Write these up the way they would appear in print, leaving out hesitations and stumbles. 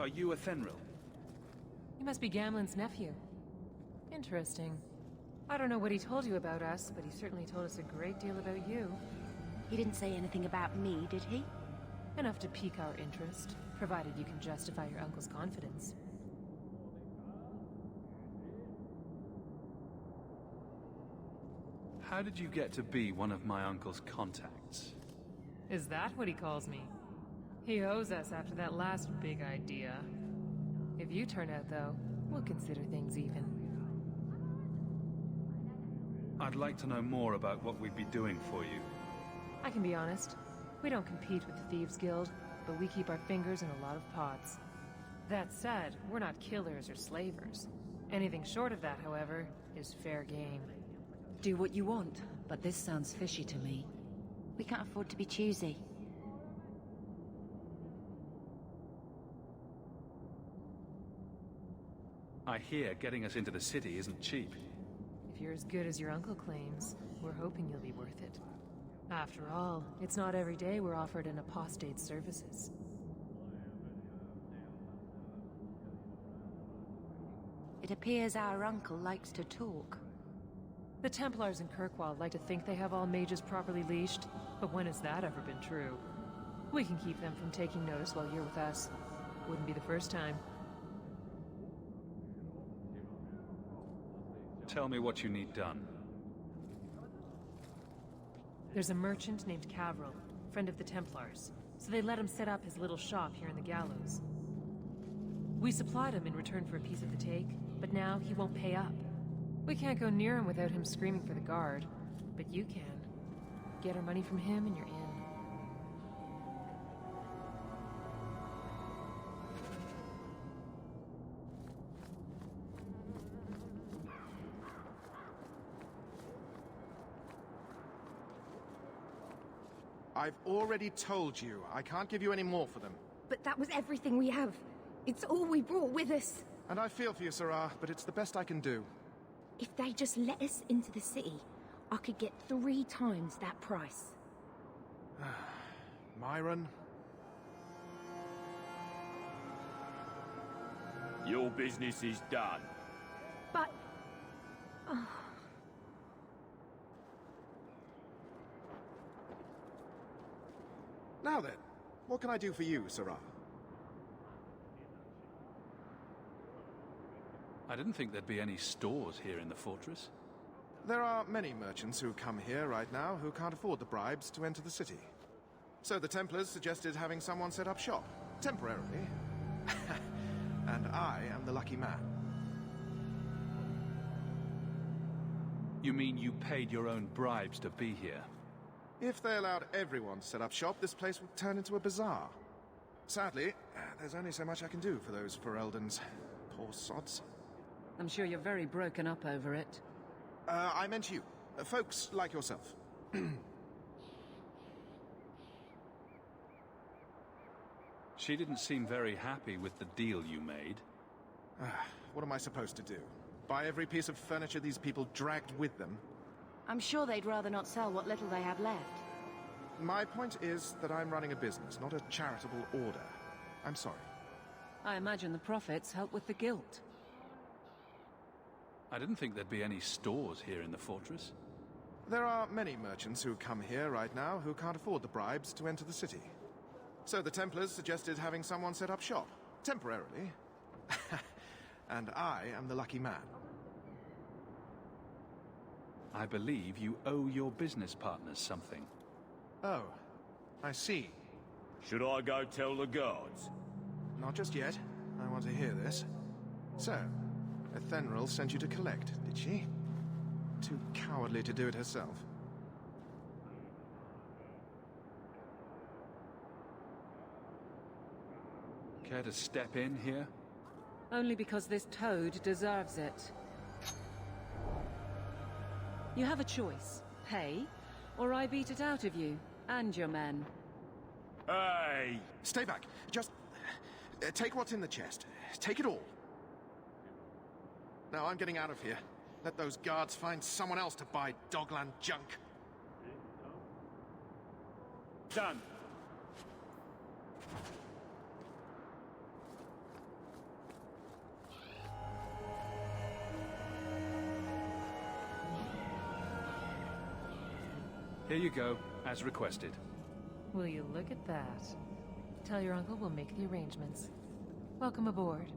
Are you a Fenril? You must be Gamlen's nephew. Interesting. I don't know what he told you about us, but he certainly told us a great deal about you. He didn't say anything about me, did he? Enough to pique our interest, provided you can justify your uncle's confidence. How did you get to be one of my uncle's contacts? Is that what he calls me? He owes us after that last big idea. If you turn out, though, we'll consider things even. I'd like to know more about what we'd be doing for you. I can be honest. We don't compete with the Thieves Guild, but we keep our fingers in a lot of pots. That said, we're not killers or slavers. Anything short of that, however, is fair game. Do what you want, but this sounds fishy to me. We can't afford to be choosy. I hear getting us into the city isn't cheap. If you're as good as your uncle claims, we're hoping you'll be worth it. After all, it's not every day we're offered an apostate's services. It appears our uncle likes to talk. The Templars in Kirkwall like to think they have all mages properly leashed, but when has that ever been true? We can keep them from taking notice while you're with us. Wouldn't be the first time. Tell me what you need done. There's a merchant named Cavril, friend of the Templars, so they let him set up his little shop here in the gallows. We supplied him in return for a piece of the take, but now he won't pay up. We can't go near him without him screaming for the guard, but you can. Get our money from him and you're in. I've already told you, I can't give you any more for them. But that was everything we have. It's all we brought with us. And I feel for you, Sarah, but it's the best I can do. If they just let us into the city, I could get 3 times that price. Myron? Your business is done. But... Now then, what can I do for you, Sarah? I didn't think there'd be any stores here in the fortress. There are many merchants who come here right now who can't afford the bribes to enter the city. So the Templars suggested having someone set up shop, temporarily. And I am the lucky man. You mean you paid your own bribes to be here? If they allowed everyone to set up shop, this place would turn into a bazaar. Sadly, there's only so much I can do for those Fereldans. Poor sods. I'm sure you're very broken up over it. I meant you. Folks like yourself. She didn't seem very happy with the deal you made. What am I supposed to do? Buy every piece of furniture these people dragged with them? I'm sure they'd rather not sell what little they have left. My point is that I'm running a business, not a charitable order. I'm sorry. I imagine the profits help with the guilt. I didn't think there'd be any stores here in the fortress. There are many merchants who come here right now who can't afford the bribes to enter the city. So the Templars suggested having someone set up shop, temporarily. And I am the lucky man. I believe you owe your business partners something. Oh, I see. Should I go tell the guards? Not just yet. I want to hear this. So, Ethenril sent you to collect, did she? Too cowardly to do it herself. Care to step in here? Only because this toad deserves it. You have a choice. Pay, or I beat it out of you, and your men. Hey! Stay back. Just... take what's in the chest. Take it all. Now I'm getting out of here. Let those guards find someone else to buy Dogland junk. Done. Here you go, as requested. Will you look at that? Tell your uncle we'll make the arrangements. Welcome aboard.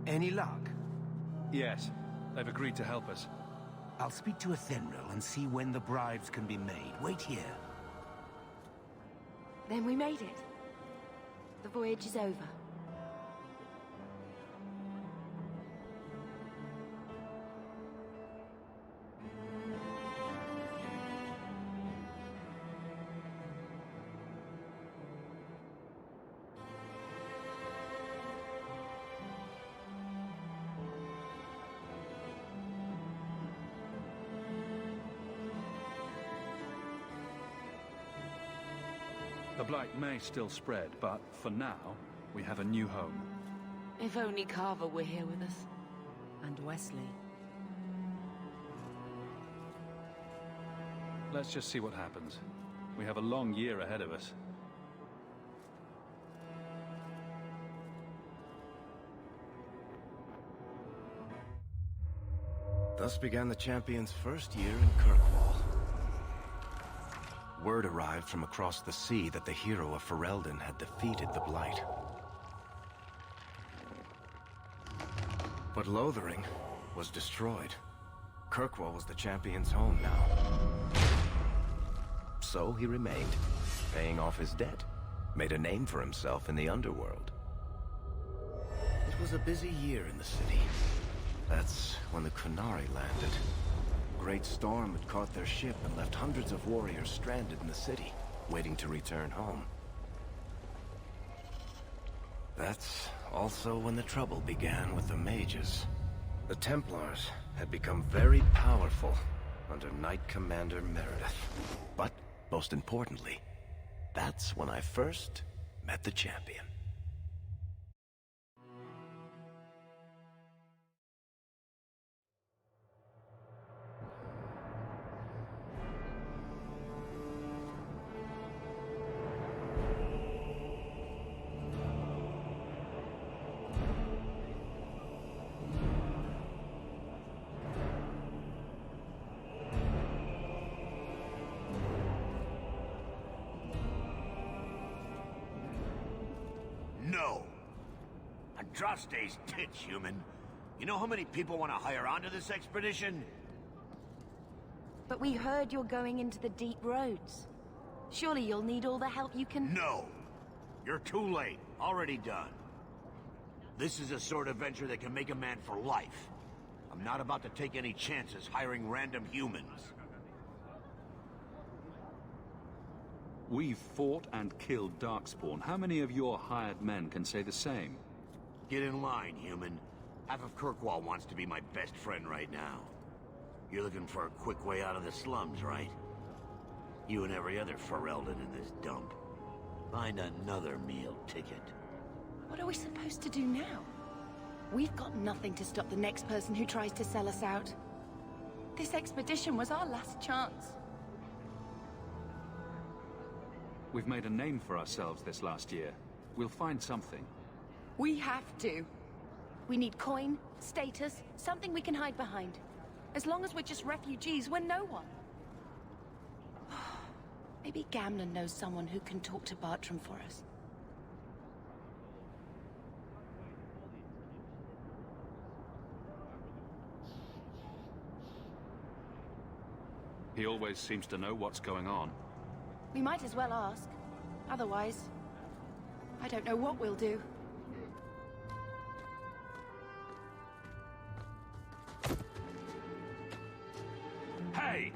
Any luck? Yes, they've agreed to help us. I'll speak to Ethenril and see when the bribes can be made. Wait here. Then we made it. The voyage is over. The blight may still spread, but for now, we have a new home. If only Carver were here with us. And Wesley. Let's just see what happens. We have a long year ahead of us. Thus began the champion's first year in Kirkwall. Word arrived from across the sea that the hero of Ferelden had defeated the Blight. But Lothering was destroyed. Kirkwall was the champion's home now. So he remained, paying off his debt, made a name for himself in the underworld. It was a busy year in the city. That's when the Kunari landed. A great storm had caught their ship and left hundreds of warriors stranded in the city, waiting to return home. That's also when the trouble began with the mages. The Templars had become very powerful under Knight Commander Meredith. But, most importantly, that's when I first met the champion. No. Andraste's tits, human. You know how many people want to hire onto this expedition? But we heard you're going into the deep roads. Surely you'll need all the help you can... No! You're too late. Already done. This is a sort of venture that can make a man for life. I'm not about to take any chances hiring random humans. We've fought and killed Darkspawn. How many of your hired men can say the same? Get in line, human. Half of Kirkwall wants to be my best friend right now. You're looking for a quick way out of the slums, right? You and every other Ferelden in this dump. Find another meal ticket. What are we supposed to do now? We've got nothing to stop the next person who tries to sell us out. This expedition was our last chance. We've made a name for ourselves this last year. We'll find something. We have to. We need coin, status, something we can hide behind. As long as we're just refugees, we're no one. Maybe Gamlen knows someone who can talk to Bartram for us. He always seems to know what's going on. We might as well ask. Otherwise, I don't know what we'll do. Hey!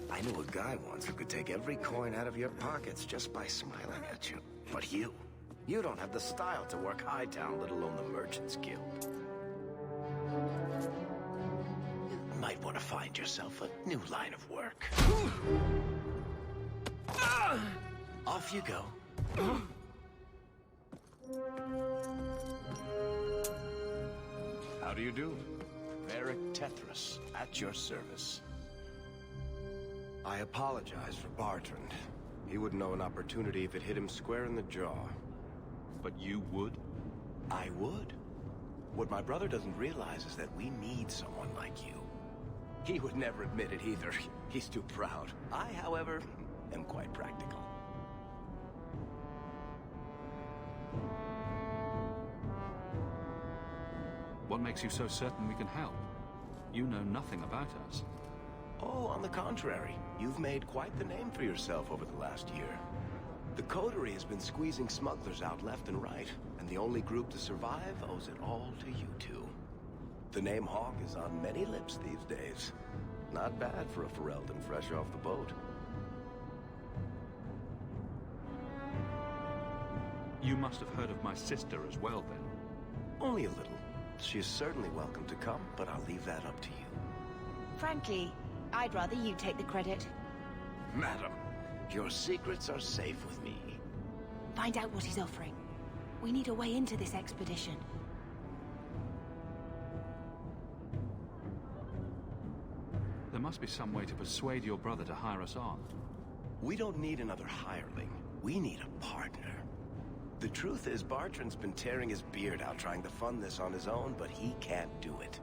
I knew a guy once who could take every coin out of your pockets just by smiling at you. But you don't have the style to work Hightown, let alone the Merchants Guild. You might want to find yourself a new line of work. Off you go. How do you do? Varric Tethras, at your service. I apologize for Bartrand. He wouldn't know an opportunity if it hit him square in the jaw. But you would? I would. What my brother doesn't realize is that we need someone like you. He would never admit it either. He's too proud. I, however, am quite practical. What makes you so certain we can help? You know nothing about us. Oh, on the contrary. You've made quite the name for yourself over the last year. The Coterie has been squeezing smugglers out left and right, and the only group to survive owes it all to you two. The name Hawk is on many lips these days. Not bad for a Ferelden fresh off the boat. You must have heard of my sister as well, then. Only a little. She is certainly welcome to come, but I'll leave that up to you. Frankly, I'd rather you take the credit. Madam, your secrets are safe with me. Find out what he's offering. We need a way into this expedition. There must be some way to persuade your brother to hire us on. We don't need another hireling. We need a partner. The truth is, Bartrand's been tearing his beard out trying to fund this on his own, but he can't do it.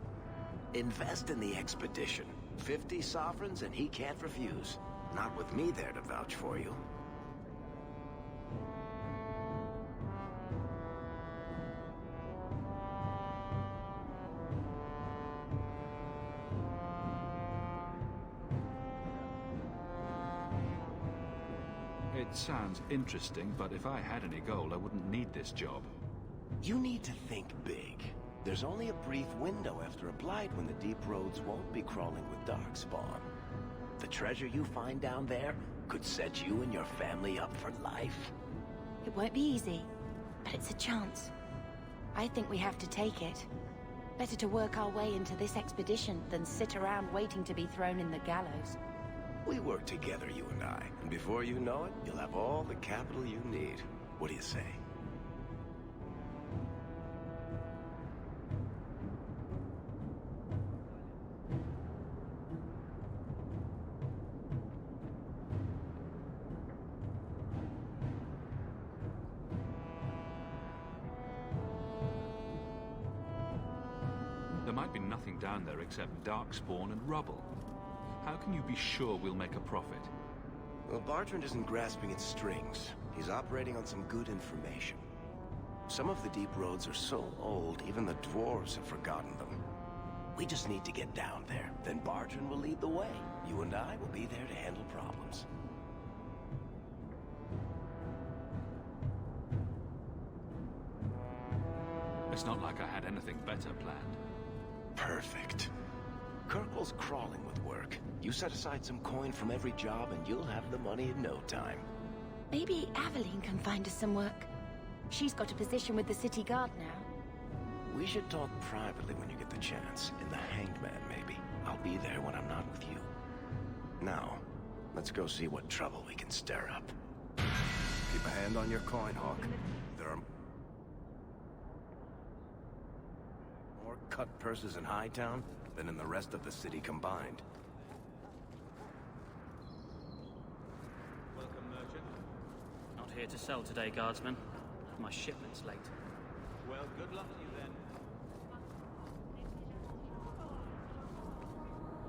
Invest in the expedition. 50 sovereigns and he can't refuse. Not with me there to vouch for you. It sounds interesting, but if I had any gold, I wouldn't need this job. You need to think big. There's only a brief window after a blight when the deep roads won't be crawling with darkspawn. The treasure you find down there could set you and your family up for life. It won't be easy, but it's a chance. I think we have to take it. Better to work our way into this expedition than sit around waiting to be thrown in the gallows. We work together, you and I, and before you know it, you'll have all the capital you need. What do you say? There might be nothing down there except darkspawn and rubble. How can you be sure we'll make a profit? Well, Bartrand isn't grasping at strings. He's operating on some good information. Some of the deep roads are so old, even the dwarves have forgotten them. We just need to get down there. Then Bartran will lead the way. You and I will be there to handle problems. It's not like I had anything better planned. Perfect. Kirkwall's crawling with work. You set aside some coin from every job and you'll have the money in no time. Maybe Aveline can find us some work. She's got a position with the city guard now. We should talk privately when you get the chance. In the Hanged Man, maybe. I'll be there when I'm not with you. Now, let's go see what trouble we can stir up. Keep a hand on your coin, Hawk. There are more cut purses in Hightown than in the rest of the city combined. Welcome, merchant. Not here to sell today, guardsman. My shipment's late. Well, good luck to you then.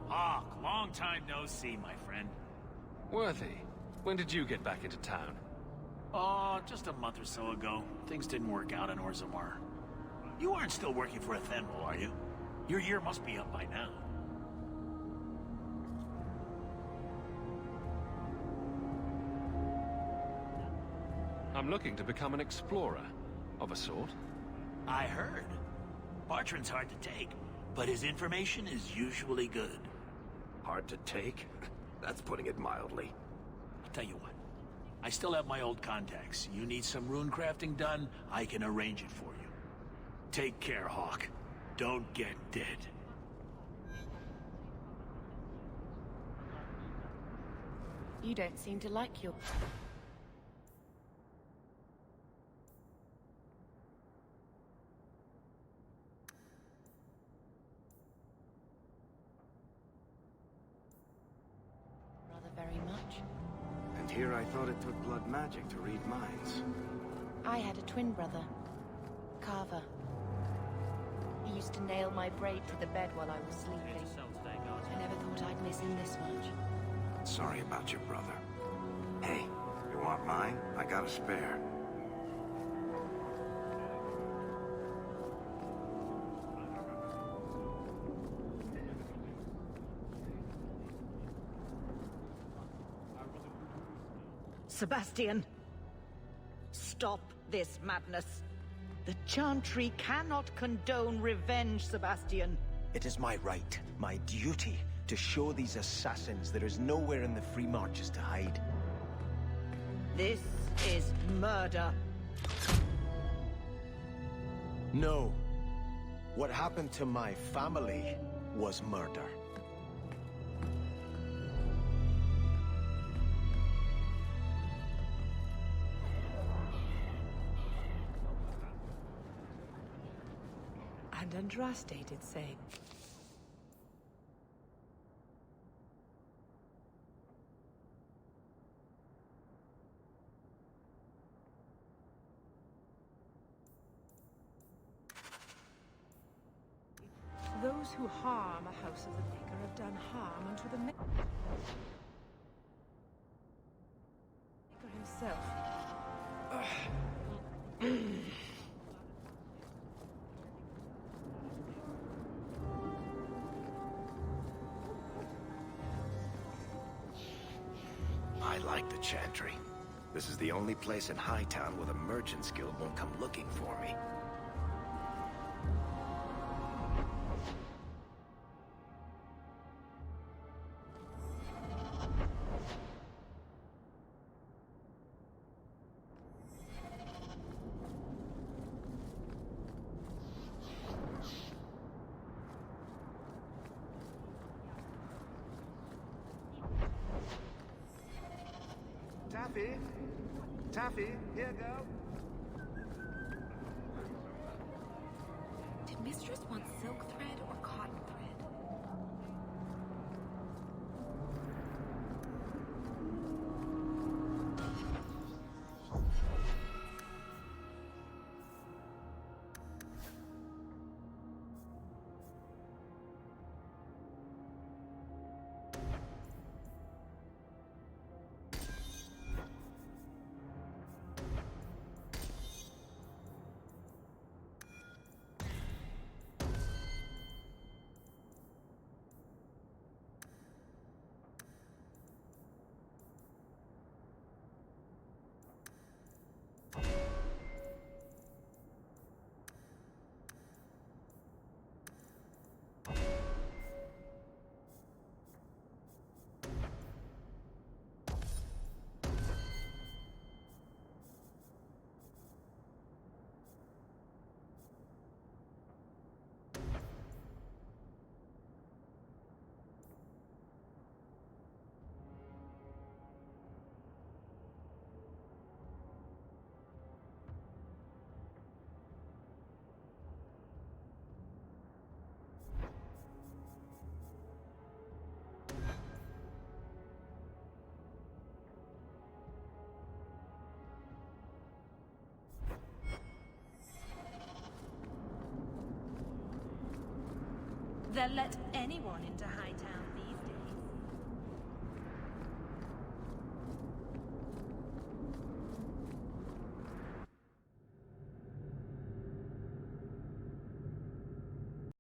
Hawk, long time no see, my friend. Worthy, when did you get back into town? Oh, just a month or so ago. Things didn't work out in Orzammar. You aren't still working for Athenril, are you? Your year must be up by now. I'm looking to become an explorer, of a sort. I heard. Bartran's hard to take, but his information is usually good. Hard to take? That's putting it mildly. I'll tell you what. I still have my old contacts. You need some rune crafting done, I can arrange it for you. Take care, Hawk. Don't get dead. You don't seem to like your... very much. And here I thought it took blood magic to read minds. I had a twin brother, Carver. He used to nail my braid to the bed while I was sleeping. I never thought I'd miss him this much. Sorry about your brother. Hey, you want mine? I got a spare. Sebastian! Stop this madness. The Chantry cannot condone revenge, Sebastian. It is my right, my duty, to show these assassins there is nowhere in the Free Marches to hide. This is murder. No. What happened to my family was murder. And Andraste did same. Those who harm a house of the Maker have done harm unto the Maker himself. I like the Chantry. This is the only place in Hightown where the Merchants Guild won't come looking for me. Taffy? Taffy, here, girl. Did Mistress want silk thread or cotton thread? They'll let anyone into Hightown.